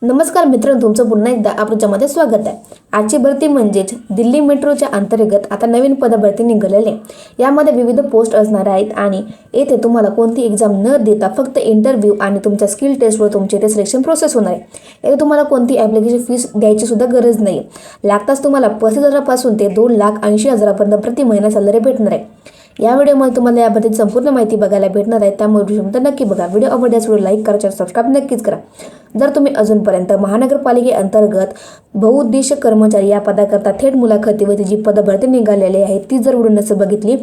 नमस्कार मित्रांनो, तुमचं पुन्हा एकदा आपल्यामध्ये स्वागत आहे। आजची भरती म्हणजेच दिल्ली मेट्रोच्या अंतर्गत आता नवीन पदभरती निघालेली आहे। यामध्ये विविध पोस्ट असणार आहेत आणि येथे तुम्हाला कोणती एक्झाम न देता फक्त इंटरव्ह्यू आणि तुमच्या स्किल टेस्टवर तुमचे ते सिलेक्शन प्रोसेस होणार आहे। येथे तुम्हाला कोणती ॲप्लिकेशन फीस द्यायची सुद्धा गरज नाही आहे। लागताच तुम्हाला 35,000 पासून ते 2,80,000 पर्यंत प्रति महिना सॅलरी भेटणार आहे। या व्हिडिओमध्ये तुम्हाला याबद्दल संपूर्ण माहिती बघायला भेटणार आहे, त्यामुळे व्हिडिओ नक्की बघा। व्हिडिओ आवडल्यास व्हिडिओ लाईक करा, सबस्क्राईब नक्कीच करा। जर तुम्ही अजूनपर्यंत महानगरपालिकेअंतर्गत बहुउद्देशीय कर्मचारी या पदाकरता थेट मुलाखतीवरती जी पदभरती निघालेली आहे ती जर व्हिडिओ नसेल बघितली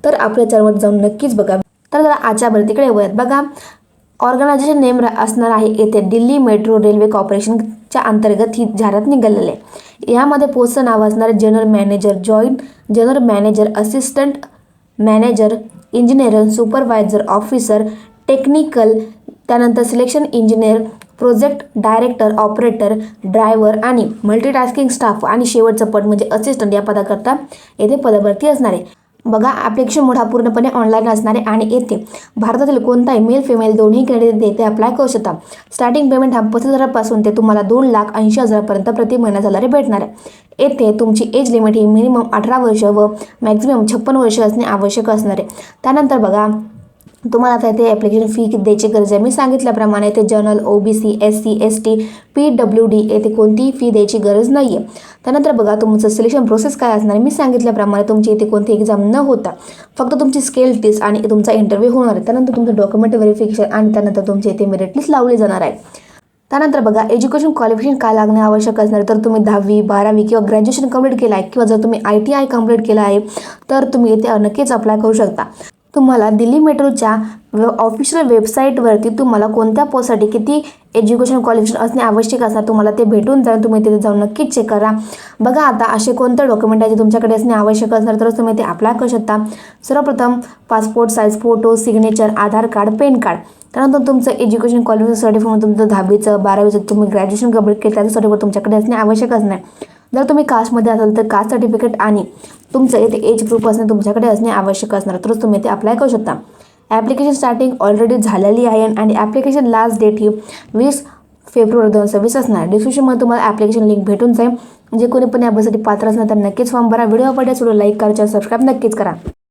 तर आपल्या चॅनलवर जाऊन नक्कीच बघा। तर जरा आजच्या भरतीकडे वळूयात। बघा, ऑर्गनायझेशन नेम असणार आहे येथे दिल्ली मेट्रो रेल्वे कॉर्पोरेशनच्या अंतर्गत ही जाहिरात निघालेली आहे। यामध्ये पोस्टचं नाव असणार general manager, joint general manager, assistant manager, engineer, supervisor, officer, technical, त्यानंतर selection engineer, project director, operator, driver आणि मल्टीटास्किंग स्टाफ आणि शेवटचं पद म्हणजे असिस्टंट या पदाकरता येथे पदभरती असणार आहे। बघा, ॲप्लिकेशन मोड हा पूर्णपणे ऑनलाईन असणार आहे आणि येथे भारतातील कोणताही मेल फिमेल दोन्ही कॅन्डिडेट येथे अप्लाय करू शकता। स्टार्टिंग पेमेंट हा 35,000 पासून ते तुम्हाला 2,80,000 पर्यंत प्रति महिना सॅलरी भेटणार आहे। येथे तुमची एज लिमिट ही मिनिमम 18 वर्ष व मॅक्झिमम 56 वर्ष असणे आवश्यक असणार आहे। त्यानंतर बघा, तुम्हाला आता इथे ॲप्लिकेशन फी किती द्यायची गरज आहे। मी सांगितल्याप्रमाणे ते general, OBC, SC, ST, PWD येथे कोणतीही फी द्यायची गरज नाही आहे। त्यानंतर बघा, तुमचं सिलेक्शन प्रोसेस काय असणार आहे। मी सांगितल्याप्रमाणे तुमची इथे कोणती एक्झाम न होता फक्त तुमची स्किल टेस्ट आणि तुमचा इंटरव्ह्यू होणार आहे। त्यानंतर तुमचं डॉक्युमेंट व्हेरिफिकेशन आणि त्यानंतर तुमची इथे मेरिट लिस्ट लावली जाणार आहे। त्यानंतर बघा, एज्युकेशन क्वालिफिकेशन काय लागणे आवश्यक असणार तर तुम्ही 10वी 12वी किंवा ग्रॅज्युएशन कंप्लीट केलं आहे किंवा जर तुम्ही ITI कंप्लीट केलं आहे तर तुम्ही इथे नक्कीच अप्लाय करू शकता। तुम्हाला दिल्ली मेट्रोच्या ऑफिशियल वेबसाईटवरती तुम्हाला कोणत्या पोस्टसाठी किती एज्युकेशन क्वालिफिकेशन असणे आवश्यक असणार तुम्हाला ते भेटून जाईल। तुम्ही तिथे जाऊन नक्कीच चेक करा। बघा, आता असे कोणते डॉक्युमेंट आहे जे तुमच्याकडे असणे आवश्यक असणार तर तुम्ही ते अप्लाय करू शकता। सर्वप्रथम पासपोर्ट साईज फोटो, सिग्नेचर, आधार कार्ड, पॅन कार्ड, त्यानंतर तुमचं एज्युकेशन क्वालिफिकेशन सर्टिफिकेट, तुमचं 10वीचं 12वीचं तुम्ही ग्रॅज्युएशन कंप्लीट केलं त्याचं सर्टिफिकेट तुमच्याकडे असणे आवश्यक असणार। जर तुम्ही कास्टमध्ये असाल तर कास्ट सर्टिफिकेट आणि तुमचं इथे एज प्रूफ असणे तुमच्याकडे असणे आवश्यक असणार, तरच तुम्ही ते अप्लाय करू शकता। ॲप्लिकेशन स्टार्टिंग ऑलरेडी झालेली आहे आणि ॲप्लिकेशन लास्ट डेट ही 20 फेब्रुवारी 2026 असणार। डिस्क्रिप्शनमध्ये तुम्हाला ॲप्लिकेशन लिंक भेटून जाईल। जे कोणी पण यासाठी पात्र असणार तर नक्कीच फॉर्म भरा। व्हिडिओ आवडल्यास व्हिडिओ लाईक करा, सबस्क्राईब नक्कीच करा।